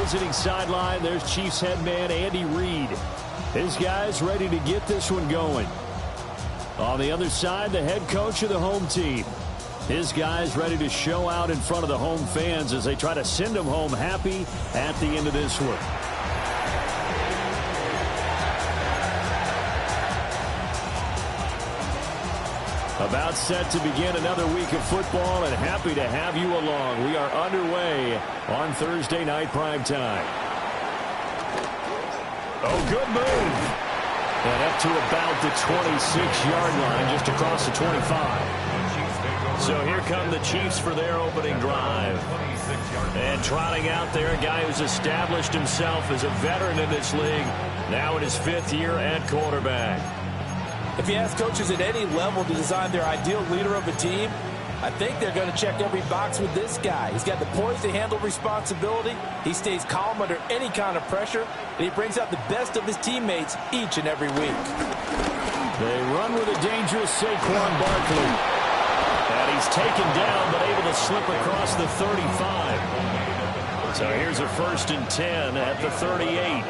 visiting sideline, there's Chiefs head man Andy Reid. His guys ready to get this one going. On the other side, the head coach of the home team. His guys ready to show out in front of the home fans as they try to send them home happy at the end of this one. About set to begin another week of football, and happy to have you along. We are underway on Thursday night primetime. Oh, good move. And up to about the 26-yard line, just across the 25. So here come the Chiefs for their opening drive. And trotting out there, a guy who's established himself as a veteran in this league, now in his 5th year at quarterback. If you ask coaches at any level to design their ideal leader of a team, I think they're going to check every box with this guy. He's got the poise to handle responsibility. He stays calm under any kind of pressure, and he brings out the best of his teammates each and every week. They run with a dangerous Saquon Barkley. And he's taken down, but able to slip across the 35. So here's a 1st and 10 at the 38.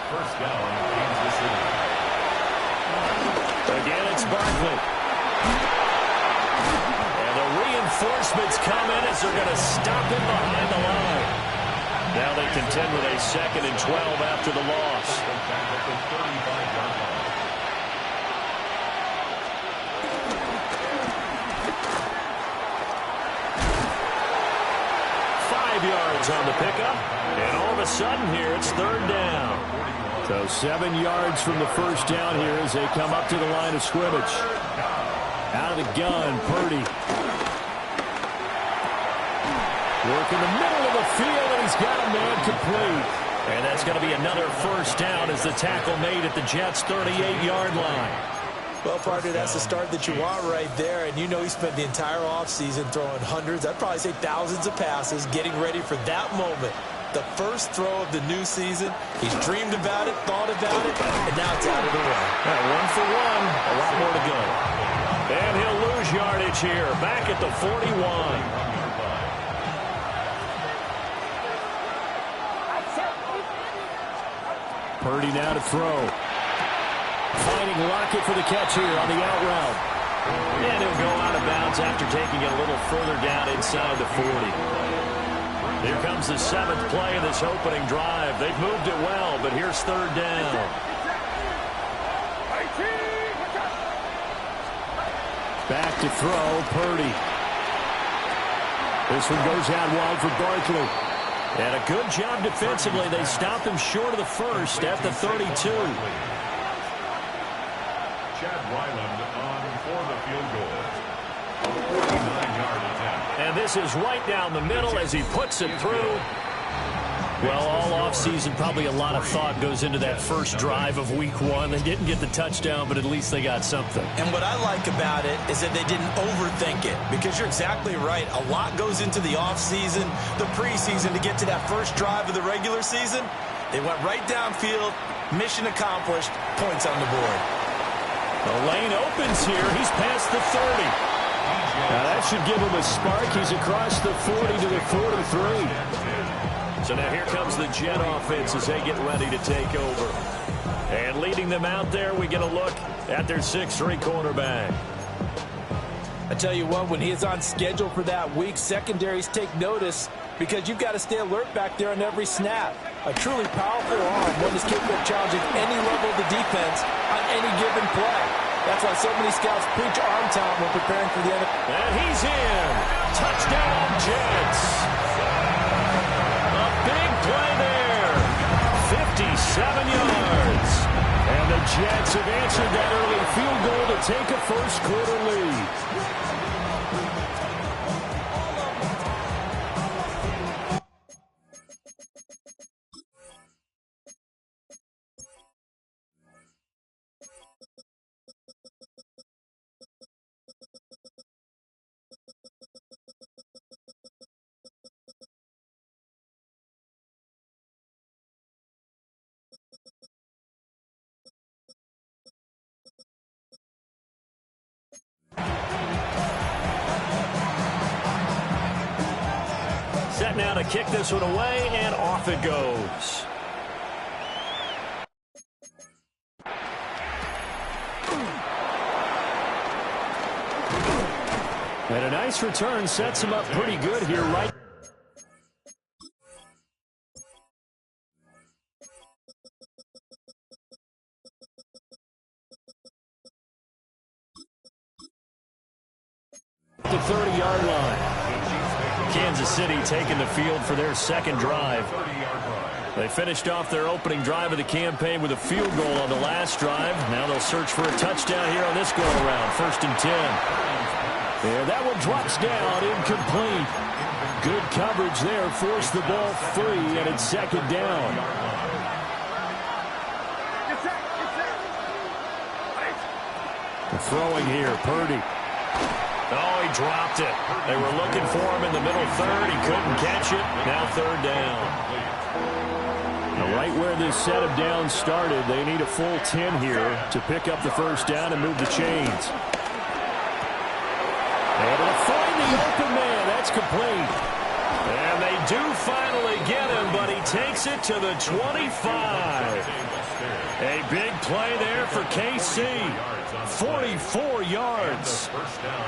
First down, Kansas City. Again, it's Barkley. And the reinforcements come in as they're going to stop him behind the line. Now they contend with a 2nd and 12 after the loss. 5 yards on the pickup. And all of a sudden here, it's 3rd down. So 7 yards from the first down here as they come up to the line of scrimmage. Out of the gun, Purdy. Working the middle of the field, and he's got a man complete. And that's going to be another first down as the tackle made at the Jets' 38-yard line. Well, partner, that's the start that you want right there. And you know he spent the entire offseason throwing hundreds, I'd probably say thousands of passes, getting ready for that moment. The first throw of the new season. He's dreamed about it, thought about it, and now it's out of the way. 1 for 1. A lot more to go. And he'll lose yardage here. Back at the 41. Purdy now to throw. Finding Lockett for the catch here on the out route. And he'll go out of bounds after taking it a little further down inside the 40. Here comes the 7th play of this opening drive. They've moved it well, but here's 3rd down. Back to throw, Purdy. This one goes out wide for Barkley. And a good job defensively. They stopped him short of the first at the 32. Chad Ryland on for the field goal. 49-yard attempt. And this is right down the middle as he puts it through. Well, all offseason, probably a lot of thought goes into that first drive of week 1. They didn't get the touchdown, but at least they got something. And what I like about it is that they didn't overthink it, because you're exactly right. A lot goes into the offseason, the preseason, to get to that first drive of the regular season. They went right downfield, mission accomplished, points on the board. The lane opens here. He's past the 30. Now that should give him a spark. He's across the 40 to the 43. So now here comes the Jet offense as they get ready to take over. And leading them out there, we get a look at their 6'3" cornerback. I tell you what, when he is on schedule for that week, secondaries take notice, because you've got to stay alert back there on every snap. A truly powerful arm, one that's capable of challenging any level of the defense on any given play. That's why so many scouts preach arm talent when preparing for the NFL. And he's in. Touchdown, Jets. A big play there. 57 yards. And the Jets have answered that early field goal to take a first-quarter lead. set now to kick this one away, and off it goes. And a nice return sets him up pretty good here, right? The 30-yard line. Kansas City taking the field for their second drive. They finished off their opening drive of the campaign with a field goal on the last drive. Now they'll search for a touchdown here on this go-around. 1st and 10. Yeah, that one drops down, incomplete. Good coverage there, forced the ball free, and it's 2nd down. The throwing here, Purdy. Oh, he dropped it. They were looking for him in the middle third. He couldn't catch it. Now 3rd down. Now right where this set of downs started, they need a full 10 here to pick up the 1st down and move the chains. Able to find the open man. That's complete. And they do finally get him, but he takes it to the 25. A big play there for KC. 44 yards.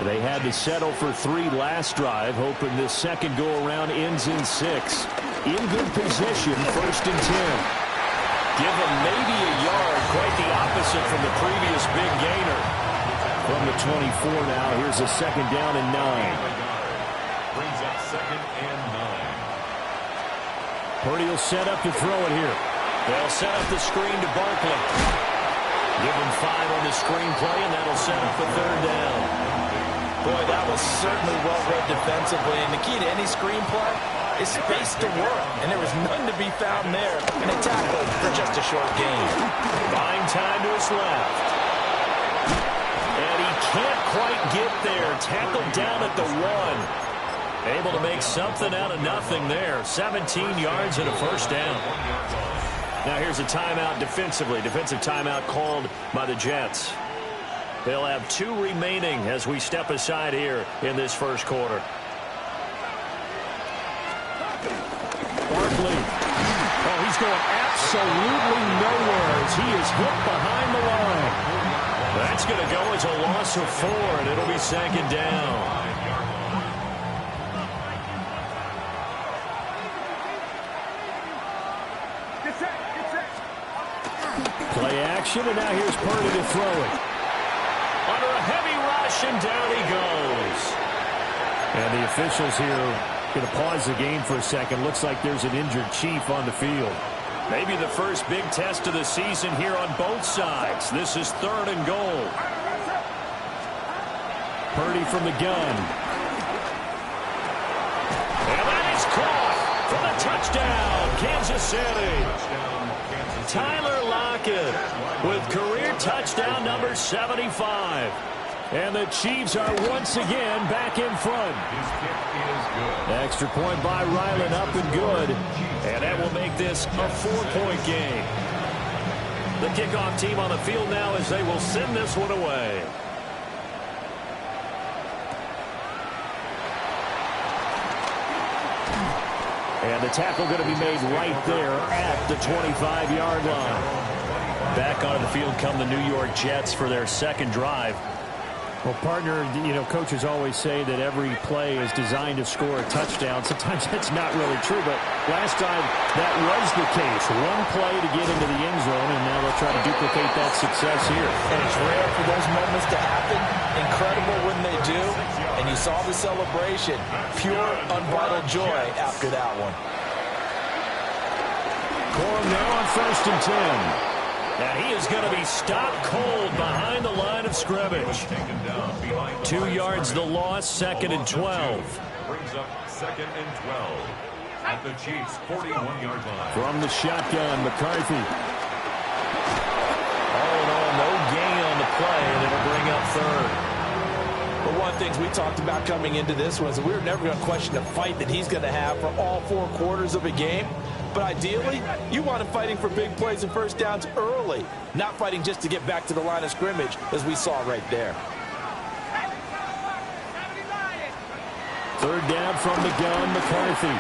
They had to settle for 3 last drive, hoping this second go-around ends in 6. In good position, 1st and 10. Give them maybe a yard, quite the opposite from the previous big gainer. From the 24 now, here's a 2nd down and 9. Brings up 2nd and 9. Purdy will set up to throw it here. They'll set up the screen to Barkley. Give him 5 on the screen play, and that'll set up the 3rd down. Boy, that was certainly well read defensively. And the key to any screen play is space to work. And there was none to be found there. And a tackle for just a short gain. Buying time to his left. And he can't quite get there. Tackled down at the 1. Able to make something out of nothing there. 17 yards and a 1st down. Now here's a timeout defensively. Defensive timeout called by the Jets. They'll have 2 remaining as we step aside here in this 1st quarter. Barkley. Oh, he's going absolutely nowhere as he is hit behind the line. That's going to go as a loss of 4, and it'll be 2nd down. Play action, and now here's Purdy to throw it. Under a heavy rush, and down he goes. And the officials here going to pause the game for a second. Looks like there's an injured Chief on the field. Maybe the first big test of the season here on both sides. This is 3rd and goal. Purdy from the gun. And that is caught for the touchdown, Kansas City. Tyler Lockett with career touchdown number 75. And the Chiefs are once again back in front. Extra point by Ryland, up and good. And that will make this a 4-point game. The kickoff team on the field now as they will send this one away. And the tackle going to be made right there at the 25-yard line. Back onto the field come the New York Jets for their 2nd drive. Well, partner, you know, coaches always say that every play is designed to score a touchdown. Sometimes that's not really true, but last time that was the case. 1 play to get into the end zone, and now they'll try to duplicate that success here. And it's rare for those moments to happen. Incredible when they do. And you saw the celebration. Pure, unbridled joy after that one. Corum now on 1st and 10. And he is going to be stopped cold behind the line of scrimmage. 2 yards the loss, 2nd and 12. Brings up 2nd and 12 at the Chiefs' 41-yard line. From the shotgun, McCarthy. All in all, no gain on the play, and it'll bring up 3rd. But one of the things we talked about coming into this was that we were never going to question the fight that he's going to have for all 4 quarters of a game. But ideally, you want him fighting for big plays and 1st downs early, not fighting just to get back to the line of scrimmage, as we saw right there. 3rd down from the gun, McCarthy.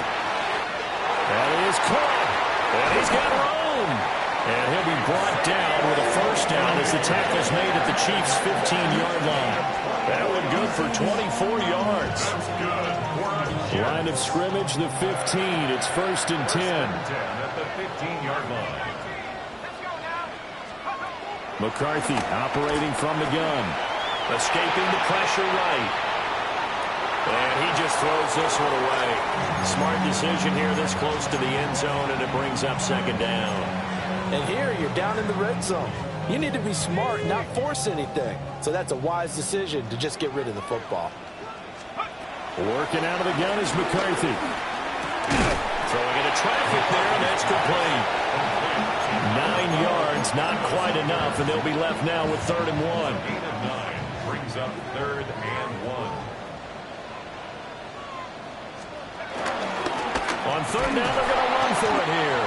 That is caught. And he's got room. And he'll be brought down with a first down as the tackle's made at the Chiefs' 15-yard line. That one good for 24 yards. Line of scrimmage, the 15. It's 1st and 10. At the 15-yard line. McCarthy operating from the gun. Escaping the pressure right. And he just throws this one away. Smart decision here this close to the end zone, and it brings up 2nd down. And here you're down in the red zone. You need to be smart, not force anything. So that's a wise decision to just get rid of the football. Working out of the gun is McCarthy. Throwing into traffic there, and that's complete. 9 yards, not quite enough, and they'll be left now with 3rd and 1. 8 of 9 brings up 3rd and 1. On 3rd down, they're going to run for it here.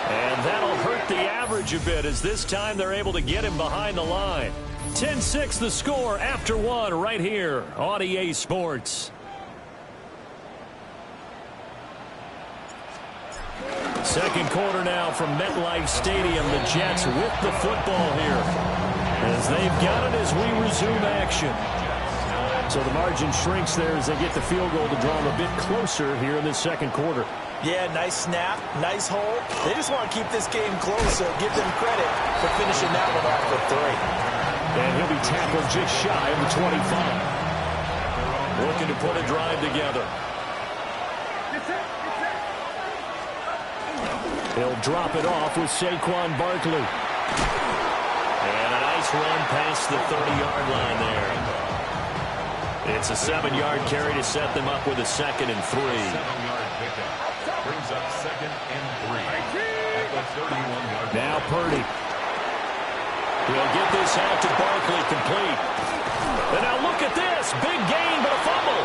And that'll hurt the average a bit as this time they're able to get him behind the line. 10-6 the score after 1 right here on EA Sports. Second quarter now from MetLife Stadium. The Jets with the football here as they've got it as we resume action. So the margin shrinks there as they get the field goal to draw them a bit closer here in this second quarter. Yeah, nice snap, nice hole. They just want to keep this game close, so give them credit for finishing that one off for 3. And he'll be tackled just shy of the 25. Looking to put a drive together. He'll drop it off with Saquon Barkley. And a nice run past the 30-yard line there. It's a 7-yard carry to set them up with a 2nd and 3. 7-yard pickup brings up 2nd and 3 at the 31-yard line. Now Purdy. He'll get this out to Barkley, complete. And now look at this. Big gain, but a fumble.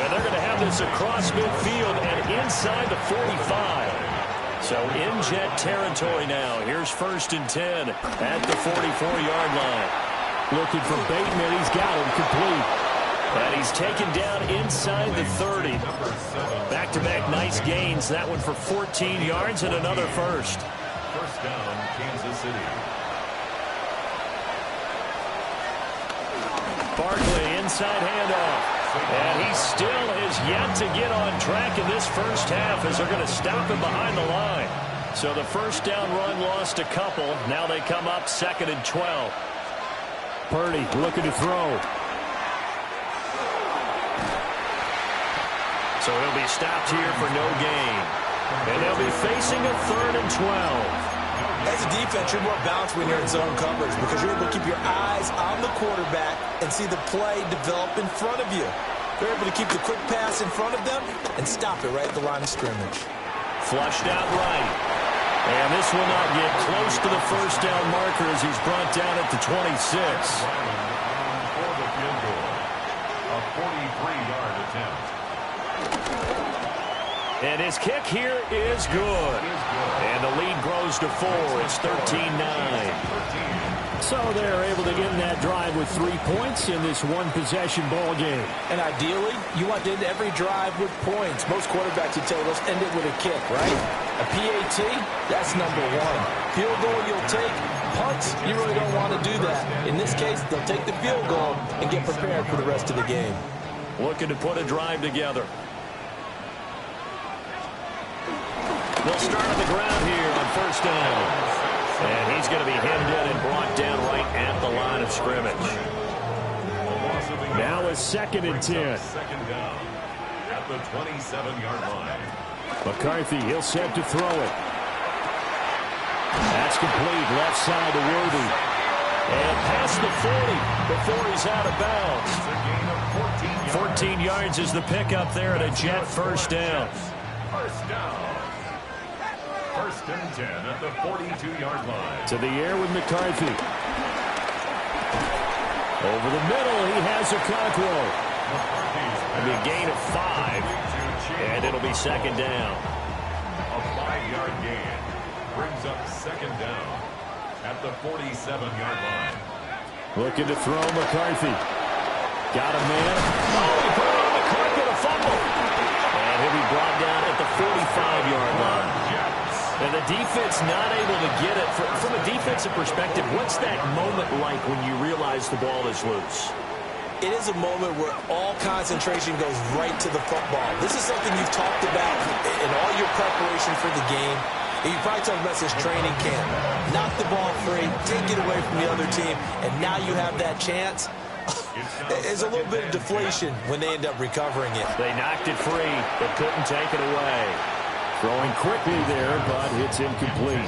And they're going to have this across midfield and inside the 45. So in Jet territory now. Here's 1st and 10 at the 44-yard line. Looking for Bateman. He's got him complete. And he's taken down inside the 30. Back-to-back nice gains. That one for 14 yards and another first. First down, Kansas City. Barkley, inside handoff. And he still is yet to get on track in this first half as they're going to stop him behind the line. So the first down run lost a couple. Now they come up 2nd and 12. Purdy looking to throw. So he'll be stopped here for no gain. And they'll be facing a 3rd and 12. As a defense, you're more balanced when you're in zone coverage because you're able to keep your eyes on the quarterback and see the play develop in front of you. You're able to keep the quick pass in front of them and stop it right at the line of scrimmage. Flushed out right. And this will not get close to the first down marker as he's brought down at the 26. For the field goal, a 43-yard attempt. And his kick here is good. And the lead grows to 4. It's 13-9. So they're able to end that drive with 3 points in this one-possession ball game. And ideally, you want to end every drive with points. Most quarterbacks would tell you, let's end it with a kick, right? A PAT, that's number 1. Field goal you'll take. Punts, you really don't want to do that. In this case, they'll take the field goal and get prepared for the rest of the game. Looking to put a drive together. They'll start on the ground here on first down. And he's going to be hemmed in and brought down right at the line of scrimmage. Now it's 2nd and 10. Second down at the 27-yard line. McCarthy, he'll set to throw it. That's complete. Left side to Worthy. And past the 40 before he's out of bounds. It's a gain of 14 yards. 14 yards is the pickup there at a Jet first down. First down. 1st and 10 at the 42-yard line. To the air with McCarthy. Over the middle, he has a Okonkwo. It'll be a gain of 5, and it'll be 2nd down. A 5-yard gain brings up 2nd down at the 47-yard line. Looking to throw McCarthy. Got a man. Oh, he put it on the carpet, a fumble. And he'll be brought down at the 45-yard Jets not able to get it. From a defensive perspective, what's that moment like when you realize the ball is loose? It is a moment where all concentration goes right to the football. This is something you've talked about in all your preparation for the game. And you probably talked about this training camp. Knock the ball free, take it away from the other team, and now you have that chance. There's a little bit of deflation when they end up recovering it. They knocked it free, but couldn't take it away. Throwing quickly there, but it's incomplete.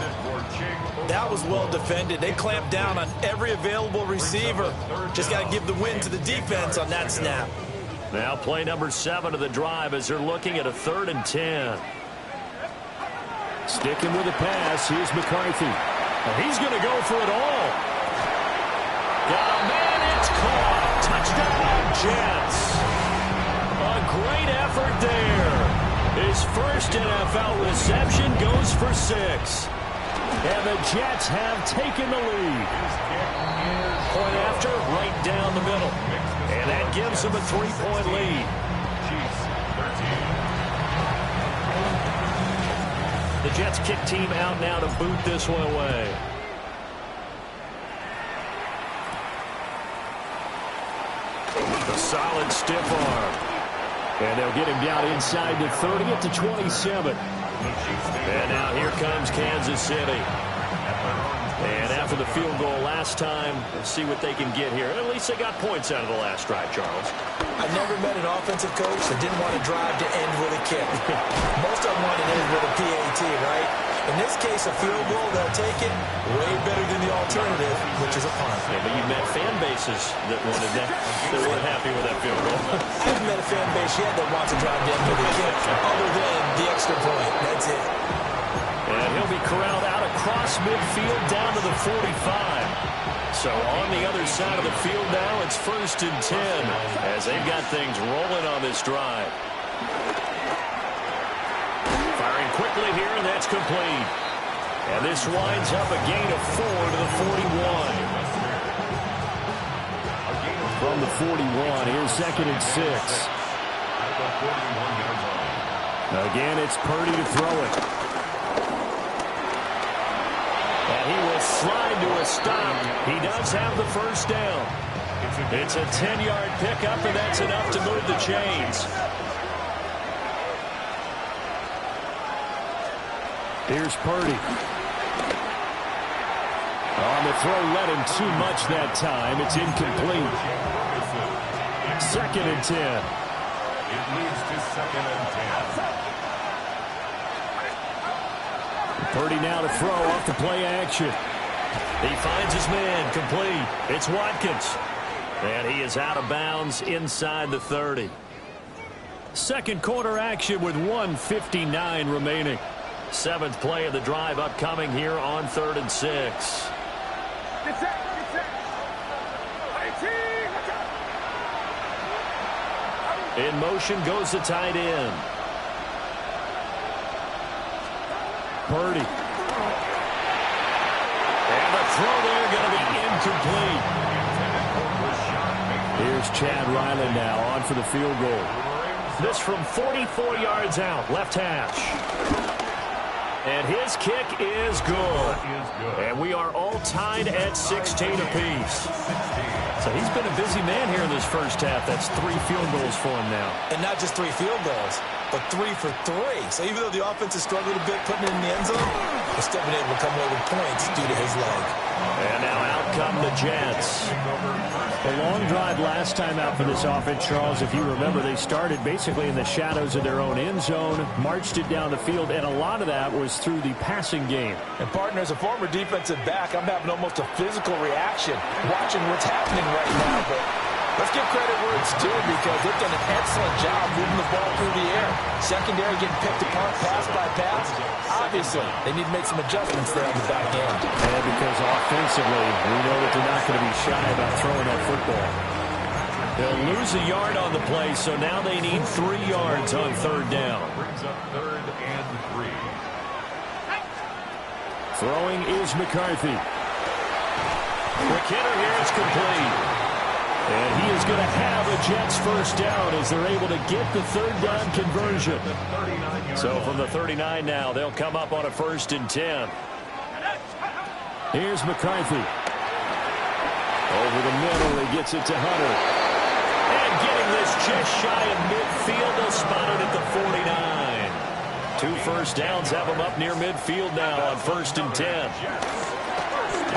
That was well defended. They clamped down on every available receiver. Just got to give the win to the defense on that snap. Now play number 7 of the drive as they're looking at a 3rd and 10. Sticking with the pass, here's McCarthy. And he's going to go for it all. Got a man, it's caught. Touchdown, Jets. A great effort there. His first NFL reception goes for 6. And the Jets have taken the lead. Point after, right down the middle. And that gives them a 3-point lead. The Jets kick team out now to boot this one away. A solid stiff arm. And they'll get him down inside the 30 at the 27. And now here comes Kansas City. And after the field goal last time, let's see what they can get here. At least they got points out of the last drive, Charles. I never met an offensive coach that didn't want to drive to end with a kick. Most of them want to end with a PAT, right? In this case, a field goal, they'll take it way better than the alternative, which is a punt. Yeah, but you met fan bases that wanted that. They weren't happy with that field goal. I haven't met a fan base yet that wants to drive to end with a kick, other than the extra point. That's it. And he'll be corralled out across midfield down to the 45. So on the other side of the field now, it's 1st and 10 as they've got things rolling on this drive. Firing quickly here, and that's complete. And this winds up a gain of 4 to the 41. From the 41, here's 2nd and 6. Again, it's Purdy to throw it. And he will slide to a stop. He does have the first down. It's a 10-yard pickup, and that's enough to move the chains. Here's Purdy. On the throw, let him too much that time. It's incomplete. 2nd and 10. It leads to 2nd and 10. Purdy now to throw off the play action. He finds his man, complete. It's Watkins. And he is out of bounds inside the 30. Second quarter action with 1:59 remaining. 7th play of the drive upcoming here on 3rd and 6. In motion goes the tight end. Purdy. And the throw there going to be incomplete. Here's Chad Ryland now on for the field goal. This from 44 yards out, left hash. And his kick is good. And we are all tied at 16 apiece. So he's been a busy man here in this first half. That's 3 field goals for him now. And not just 3 field goals, but 3 for 3. So even though the offense has struggled a bit putting it in the end zone, they've still been able to come away with points due to his leg. And now out come the Jets. The long drive last time out for this offense, Charles, if you remember, they started basically in the shadows of their own end zone, marched it down the field, and a lot of that was through the passing game. And, partner, as a former defensive back, I'm having almost a physical reaction watching what's happening right now. But let's give credit where it's due because they've done an excellent job moving the ball through the air. Secondary getting picked apart pass by pass. Obviously, they need to make some adjustments there on the back end. And because offensively, we know that they're not going to be shy about throwing that football. They'll lose a yard on the play, so now they need 3 yards on 3rd down. Brings up 3rd and 3. Throwing is McCarthy. Quick hitter here is complete. And he is going to have a Jets first down as they're able to get the 3rd down conversion. So from the 39 now, they'll come up on a 1st and 10. Here's McCarthy. Over the middle, he gets it to Hunter. And getting this just shy of midfield, they'll spot it at the 49. 2 first downs have him up near midfield now on 1st and 10.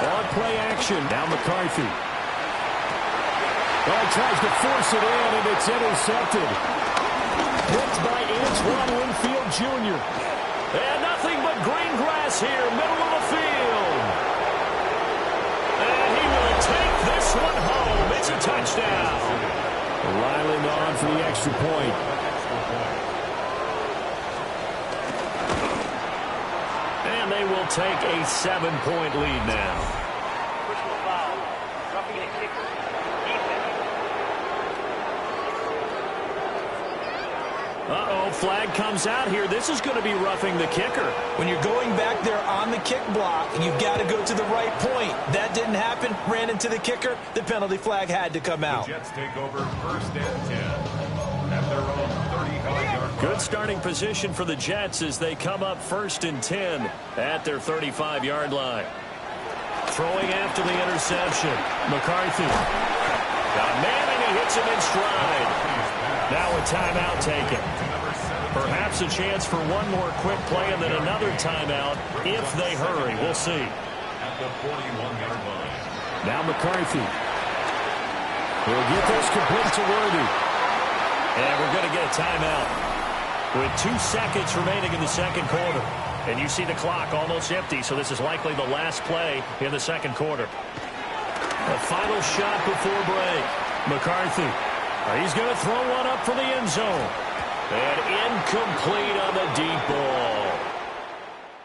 On play action, now McCarthy. Well, he tries to force it in, and it's intercepted. Picked by Antoine Winfield Jr. And nothing but green grass here, middle of the field. And he will take this one home. It's a touchdown. Ryland on for the extra point. And they will take a 7-point lead now. Uh-oh, flag comes out here. This is going to be roughing the kicker. When you're going back there on the kick block, you've got to go to the right point. That didn't happen. Ran into the kicker. The penalty flag had to come out. The Jets take over 1st and 10 at their own 35-yard line. Good starting position for the Jets as they come up 1st and 10 at their 35-yard line. Throwing after the interception. McCarthy. Got man, and he hits him in stride. Now a timeout taken. Perhaps a chance for one more quick play and then another timeout if they hurry. We'll see. At the 41-yard line. Now McCarthy. He'll get this complete to Worthy. And we're going to get a timeout with 2 seconds remaining in the second quarter. And you see the clock almost empty, so this is likely the last play in the second quarter. The final shot before break. McCarthy. He's going to throw one up for the end zone. And incomplete on the deep ball.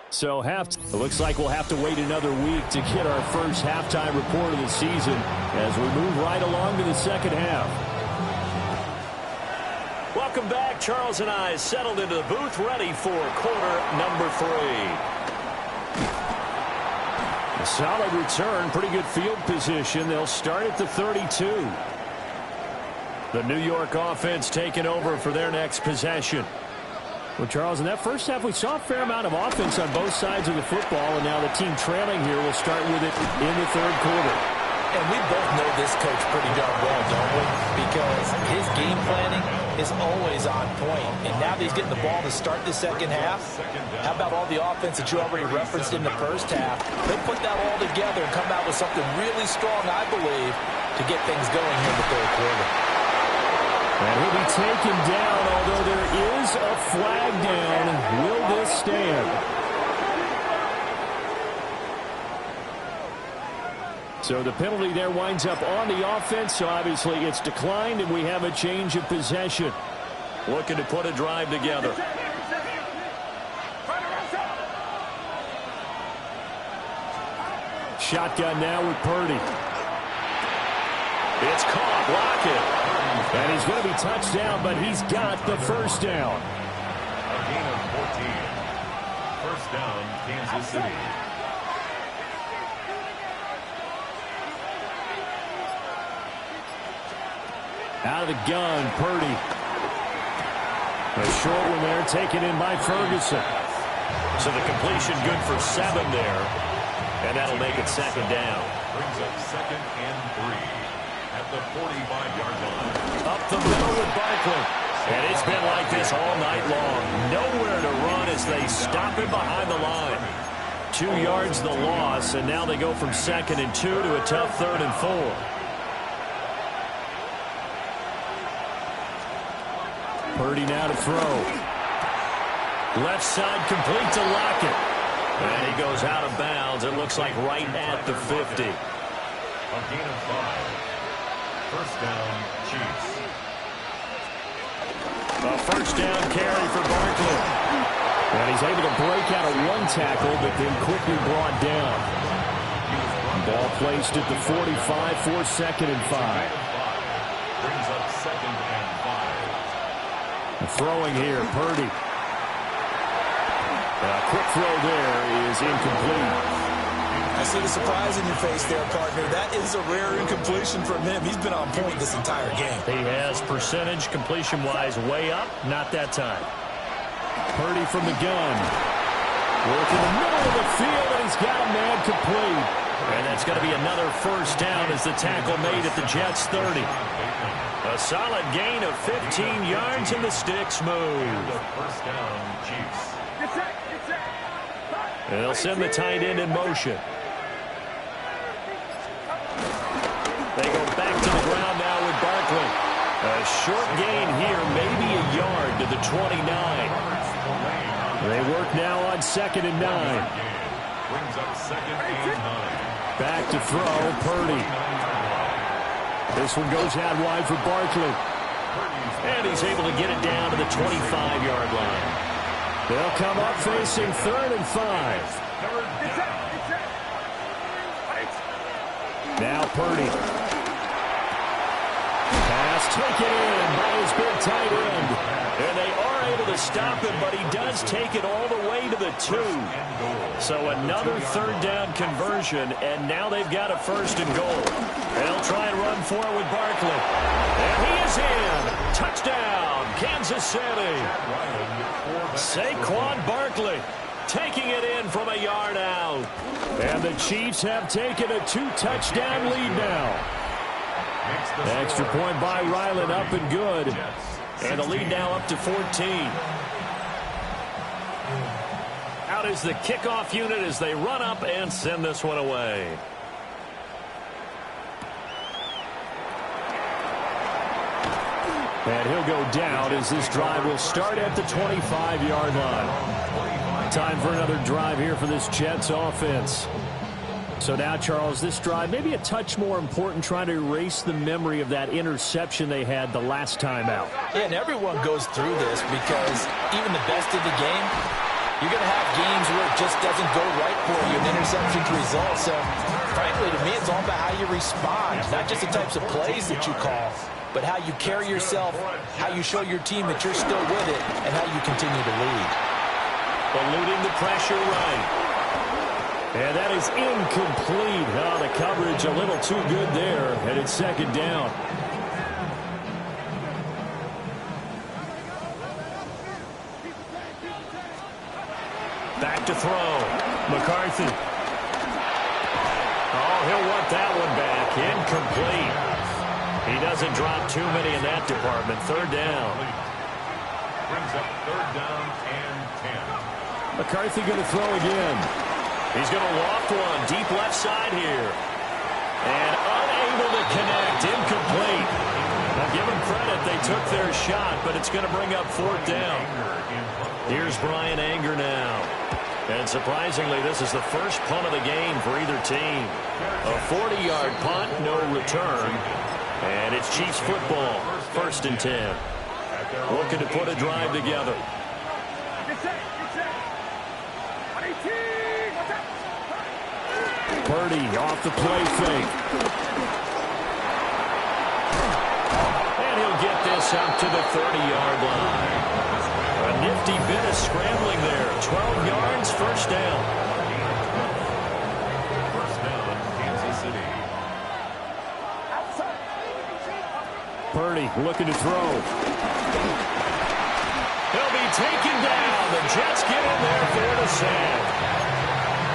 So it looks like we'll have to wait another week to get our first halftime report of the season as we move right along to the second half. Welcome back. Charles and I settled into the booth ready for quarter number 3. A solid return, pretty good field position. They'll start at the 32. The New York offense taking over for their next possession. Well, Charles, in that first half, we saw a fair amount of offense on both sides of the football, and now the team trailing here will start with it in the third quarter. And we both know this coach pretty darn well, don't we? Because his game planning is always on point. And now that he's getting the ball to start the second half, how about all the offense that you already referenced in the first half? He'll put that all together and come out with something really strong, I believe, to get things going here in the third quarter. And he'll be taken down, although there is a flag down. Will this stand? So the penalty there winds up on the offense, so obviously it's declined, and we have a change of possession. Looking to put a drive together. Shotgun now with Purdy. It's caught. Lockett. And he's going to be touched down, but he's got the first down. A gain of 14. First down, Kansas City. Out of the gun, Purdy. A short one there, taken in by Ferguson. So the completion good for 7 there. And that'll make it second down. Brings up 2nd and 3. At the 45-yard line. Up the middle with Barkley. And it's been like this all night long. Nowhere to run as they stop him behind the line. 2 yards the loss, and now they go from 2nd and 2 to a tough 3rd and 4. Purdy now to throw. Left side complete to Lockett. And he goes out of bounds. It looks like right at the 50. A gain of 5. First down, Chiefs. A first down carry for Barkley. And he's able to break out of one tackle, but then quickly brought down. Ball placed at the 45 for 2nd and 5. Brings up 2nd and 5. Throwing here, Purdy. A quick throw there is incomplete. I see the surprise in your face there, partner. That is a rare incompletion from him. He's been on point this entire game. He has percentage completion-wise way up. Not that time. Purdy from the gun. Working the middle of the field, and he's got a man complete. And that's going to be another first down as the tackle made at the Jets' 30. A solid gain of 15 yards, and the sticks move. First down, Chiefs. They'll send the tight end in motion. They go back to the ground now with Barkley. A short gain here, maybe a yard to the 29. They work now on 2nd and 9. Brings up 2nd and 9. Back to throw, Purdy. This one goes out wide for Barkley. And he's able to get it down to the 25-yard line. They'll come up facing 3rd and 5. Now Purdy. Pass taken in by his big tight end. And they are able to stop him, but he does take it all the way to the 2. So another 3rd down conversion, and now they've got a 1st and goal. They'll try and run for it with Barkley. And he is in. Touchdown, Kansas City. Saquon Barkley taking it in from a yard out. And the Chiefs have taken a 2-touchdown lead now. Extra point by Ryland, up and good. And the lead now up to 14. Out is the kickoff unit as they run up and send this one away. And he'll go down as this drive will start at the 25-yard line. Time for another drive here for this Jets offense. So now, Charles, this drive maybe a touch more important, trying to erase the memory of that interception they had the last time out. Yeah, and everyone goes through this because even the best of the game, you're going to have games where it just doesn't go right for you, and interceptions result. So, frankly, to me, it's all about how you respond, not just the types of plays that you call, but how you carry yourself, how you show your team that you're still with it, and how you continue to lead. Eluding the pressure right. And that is incomplete. Oh, the coverage a little too good there, and it's 2nd down. Back to throw. McCarthy. Oh, he'll want that one back. Incomplete. He doesn't drop too many in that department. 3rd down. Brings up 3rd down and 10. McCarthy going to throw again. He's going to loft one deep left side here. And unable to connect. Incomplete. Now give them credit. They took their shot, but it's going to bring up 4th down. Here's Brian Anger now. And surprisingly, this is the first punt of the game for either team. A 40-yard punt, no return. And it's Chiefs football, 1st and 10. Looking to put a drive together. Purdy off the play fake. And he'll get this out to the 30-yard line. A nifty bit of scrambling there. 12 yards, 1st down. 1st down, Kansas City. Purdy looking to throw. He'll be taken down. The Jets get in there for the sack.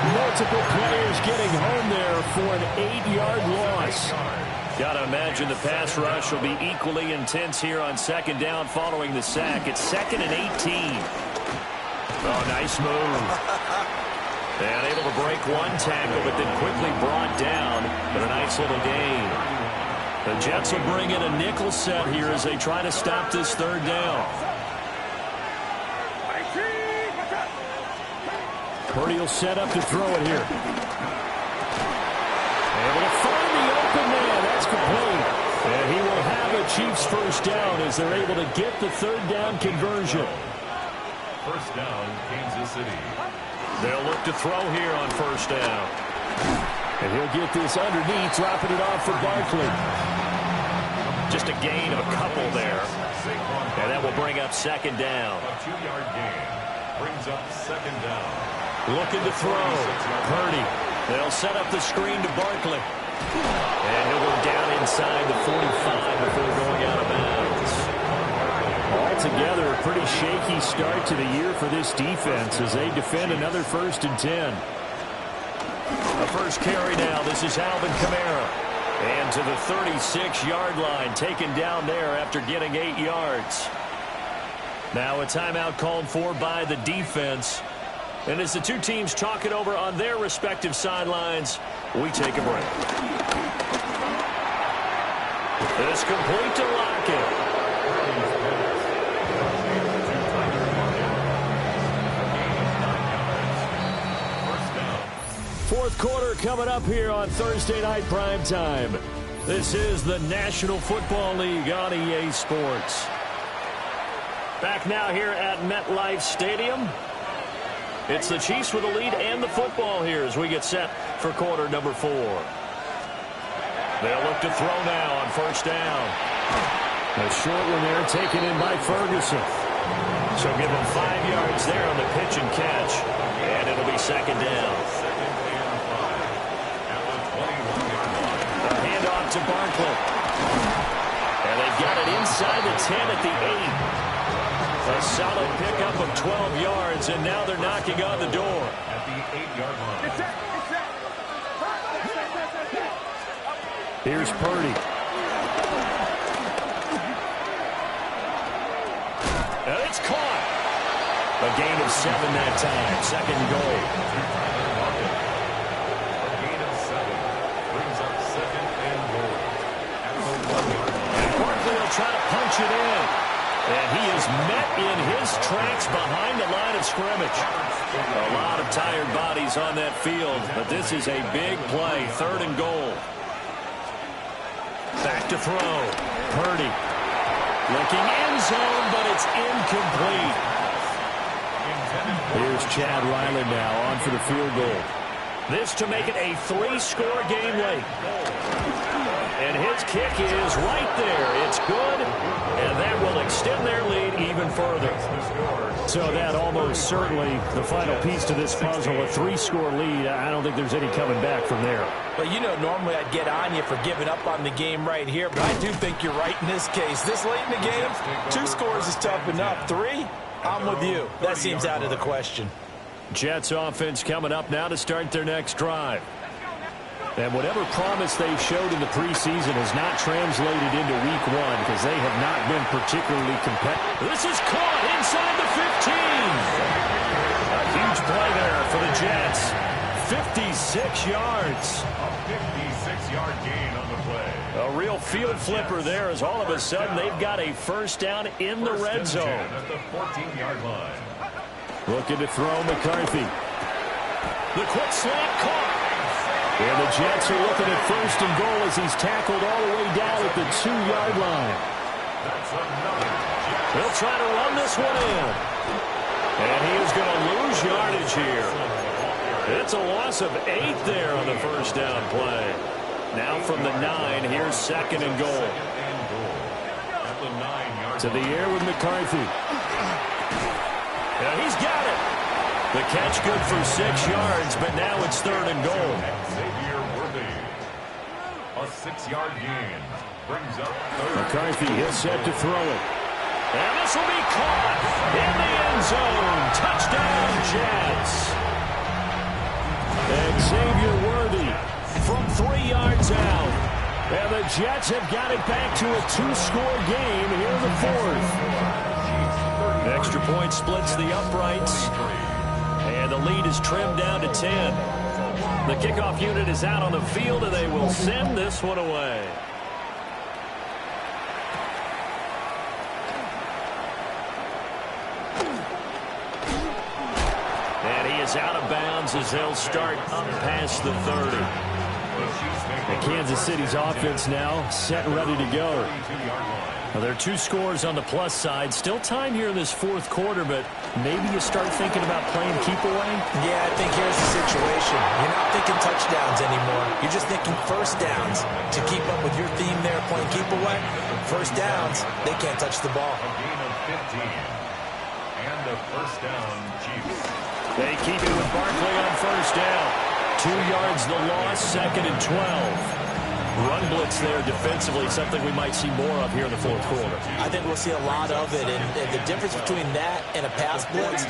Multiple players getting home there for an 8-yard loss. Got to imagine the pass rush will be equally intense here on 2nd down following the sack. It's 2nd and 18. Oh, nice move. And able to break one tackle, but then quickly brought down. But a nice little gain. The Jets will bring in a nickel set here as they try to stop this 3rd down. Purdy will set up to throw it here. Able to find the open man. That's complete. And he will have a Chiefs 1st down as they're able to get the 3rd down conversion. 1st down, Kansas City. They'll look to throw here on 1st down. And he'll get this underneath, dropping it off for Barkley. Just a gain of a couple there. And that will bring up 2nd down. A 2-yard gain. Brings up 2nd down. Looking to throw. Purdy. They'll set up the screen to Barkley. And he'll go down inside the 45 before going out of bounds. All together, a pretty shaky start to the year for this defense as they defend another 1st and 10. The first carry now. This is Alvin Kamara. And to the 36-yard line, taken down there after getting 8 yards. Now a timeout called for by the defense. And as the two teams talk it over on their respective sidelines, we take a break. It's complete to Lockett. Fourth quarter coming up here on Thursday Night Primetime. This is the National Football League on EA Sports. Back now here at MetLife Stadium. It's the Chiefs with the lead and the football here as we get set for quarter number 4. They'll look to throw now on first down. A short one there taken in by Ferguson. So give him 5 yards there on the pitch and catch. And it'll be second down. A handoff to Barkley. And they've got it inside the 10 at the 8. A solid pickup of 12 yards, and now they're knocking on the door. At the 8-yard line. Here's Purdy. And it's caught. A gain of 7 that time. Second goal. A gain of 7 brings up second and goal. At the 1-yard line. And Barkley will try to punch it in. And he is met in his tracks behind the line of scrimmage. A lot of tired bodies on that field, but this is a big play. Third and goal. Back to throw. Purdy. Looking end zone, but it's incomplete. Here's Chad Ryland now on for the field goal. This to make it a 3-score game late. And his kick is right there. It's good, and that will extend their lead even further. So that almost certainly the final piece to this puzzle, a 3-score lead. I don't think there's any coming back from there. Well, you know, normally I'd get on you for giving up on the game right here, but I do think you're right in this case. This late in the game, 2 scores is tough enough. 3, I'm with you. That seems out of the question. Jets offense coming up now to start their next drive. And whatever promise they showed in the preseason has not translated into week 1 because they have not been particularly competitive. This is caught inside the 15. A huge play there for the Jets. 56 yards. A 56-yard gain on the play. A real field flipper there as all of a sudden they've got a first down in the red zone. At the 14-yard line. Looking to throw McCarthy. The quick slant caught. And the Jets are looking at first and goal as he's tackled all the way down at the 2-yard line. That's another. He'll try to run this one in. And he is going to lose yardage here. It's a loss of 8 there on the first down play. Now from the 9, here's second and goal. At the 9-yard To the air with McCarthy. And he's got it. The catch good for 6 yards, but now it's third and goal. Xavier Worthy. A 6-yard gain brings up third. McCarthy is set to throw it. And this will be caught in the end zone. Touchdown, Jets. Xavier Worthy from 3 yards out. And the Jets have got it back to a 2-score game here in the 4th. Extra point splits the uprights. And the lead is trimmed down to 10. The kickoff unit is out on the field, and they will send this one away. And he is out of bounds as they'll start up past the 30. And Kansas City's offense now set and ready to go. Well, there are 2 scores on the plus side. Still time here in this 4th quarter, but maybe you start thinking about playing keep away? Yeah, I think here's the situation. You're not thinking touchdowns anymore. You're just thinking first downs. To keep up with your theme there, playing keep away, first downs, they can't touch the ball. A gain of 15. And a first down, Chiefs. They keep it with Barkley on first down. 2 yards the loss, second and 12. Run blitz there defensively, something we might see more of here in the fourth quarter. I think we'll see a lot of it, and the difference between that and a pass blitz,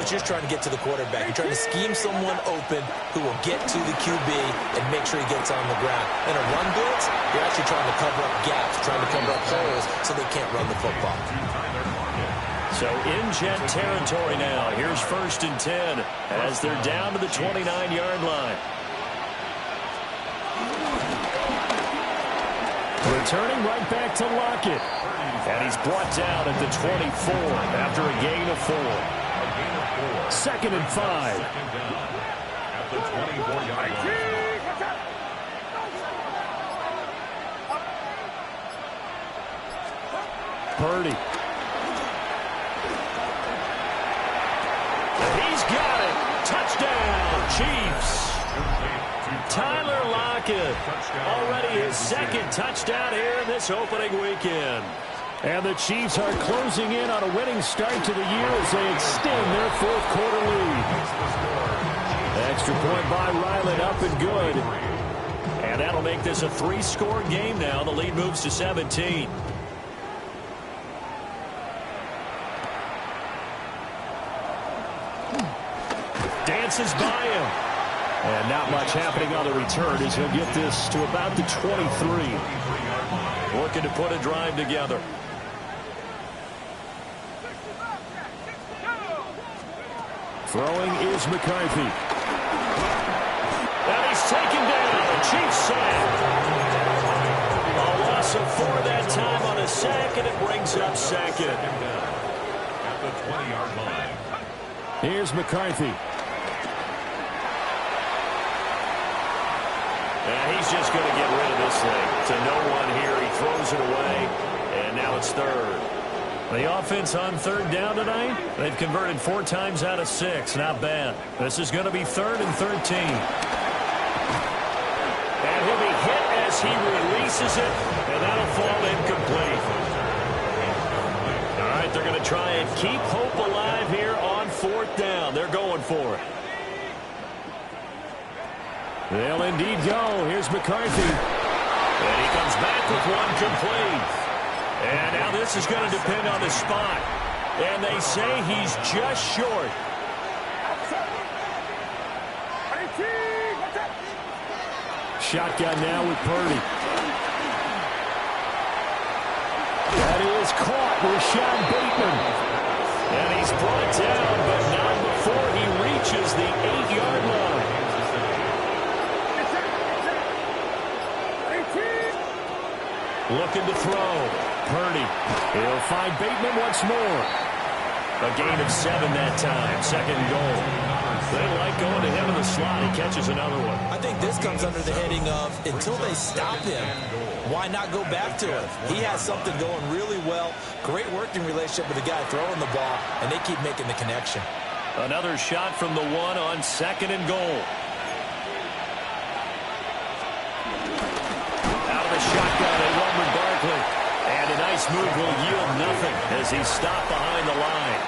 you're trying to get to the quarterback. You're trying to scheme someone open who will get to the QB and make sure he gets on the ground. In a run blitz, you're actually trying to cover up gaps, trying to cover up holes so they can't run the football. So in Jet territory now. Here's 1st and 10 as they're down to the 29-yard line. Returning right back to Lockett. And he's brought down at the 24 after a gain of 4. 2nd and 5. At the 24-yard line. Purdy. He's got it. Touchdown, Chiefs. Tyler Lockett, already his 2nd touchdown here in this opening weekend. And the Chiefs are closing in on a winning start to the year as they extend their 4th quarter lead. Extra point by Ryland, up and good. And that'll make this a 3-score game now. The lead moves to 17. Dances by him. And not much happening on the return as he'll get this to about the 23. Looking to put a drive together. Throwing is McCarthy. And he's taken down. Chiefs sack. A loss of 4 that time on a sack, and it brings up 2nd. At the 20-yard line. Here's McCarthy. He's just going to get rid of this thing. To no one here. He throws it away. And now it's 3rd. The offense on 3rd down tonight, they've converted 4 times out of 6. Not bad. This is going to be 3rd and 13. And he'll be hit as he releases it. And that'll fall incomplete. All right, they're going to try and keep hope alive here on 4th down. They're going for it. They'll indeed go. Here's McCarthy. And he comes back with one complete. And now this is going to depend on the spot. And they say he's just short. Shotgun now with Purdy. That is caught. Rashad Bateman. And he's brought down, but not before he reaches the 8-yard line. Looking to throw. Purdy. He'll find Bateman once more. A gain of 7 that time. 2nd and goal. They like going to him in the slot. He catches another one. I think this comes under the heading of until they stop him, why not go back to him? He has something going really well. Great working relationship with the guy throwing the ball, and they keep making the connection. Another shot from the 1 on 2nd and goal. Shotgun and run with Barkley. And a nice move will yield nothing as he's stopped behind the line.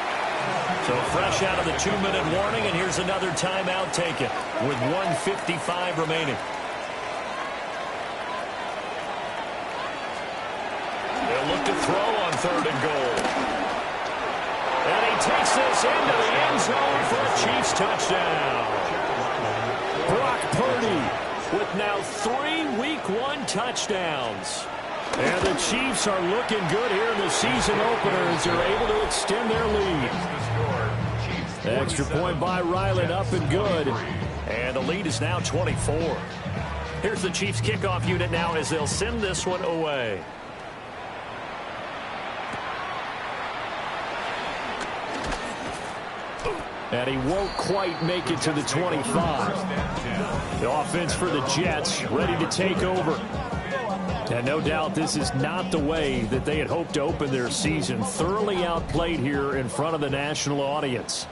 So fresh out of the 2-minute warning, and here's another timeout taken with 1:55 remaining. They'll look to throw on 3rd and goal. And he takes this into the end zone for a Chiefs touchdown. Brock Purdy with now 3 Week 1 touchdowns. And the Chiefs are looking good here in the season opener as they're able to extend their lead. Extra point by Ryland, up and good. And the lead is now 24. Here's the Chiefs kickoff unit now as they'll send this one away. And he won't quite make it to the 25. The offense for the Jets ready to take over. And no doubt this is not the way that they had hoped to open their season. Thoroughly outplayed here in front of the national audience.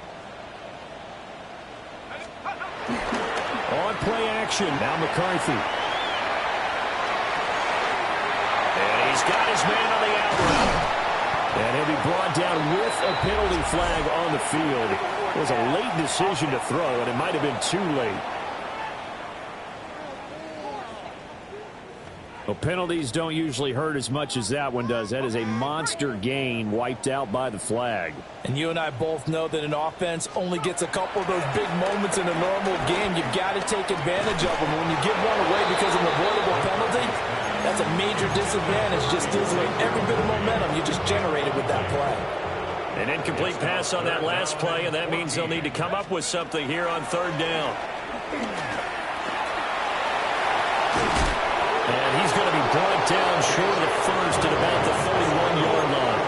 On play action, now McCarthy. And he's got his man on the out route. And he'll be brought down with a penalty flag on the field. It was a late decision to throw, and it might have been too late. Well, penalties don't usually hurt as much as that one does. That is a monster gain wiped out by the flag. And you and I both know that an offense only gets a couple of those big moments in a normal game. You've got to take advantage of them. When you give one away because of an avoidable penalty, that's a major disadvantage. Just steals away every bit of momentum you just generated with that play. An incomplete pass on that last play, and that means they'll need to come up with something here on third down. And he's going to be brought down short of the first at about the 31-yard line.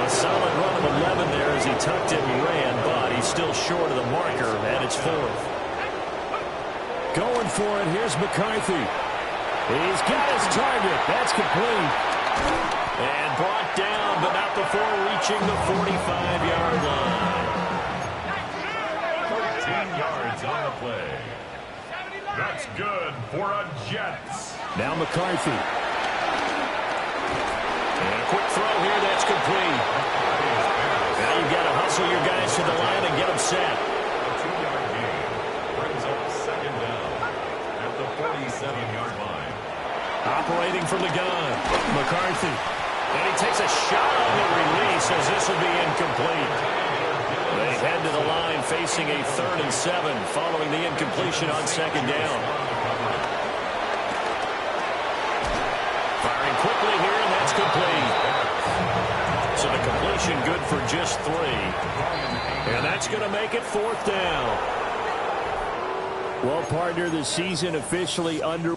A solid run of 11 there as he tucked it and ran, but he's still short of the marker, and it's fourth. Going for it, here's McCarthy. He's got his target. That's complete. And brought down, but not before reaching the 45-yard line. 13 yards on the play. That's good for a Jets. Now McCarthy. And a quick throw here, that's complete. Now you've got to hustle your guys to the line and get them set. A 2-yard gain brings up second down at the 47-yard line. Operating from the gun, McCarthy. And he takes a shot on the release as this will be incomplete. They head to the line facing a 3rd and 7 following the incompletion on second down. Firing quickly here, and that's complete. So the completion good for just 3. And that's going to make it 4th down. Well, partner, the season officially under.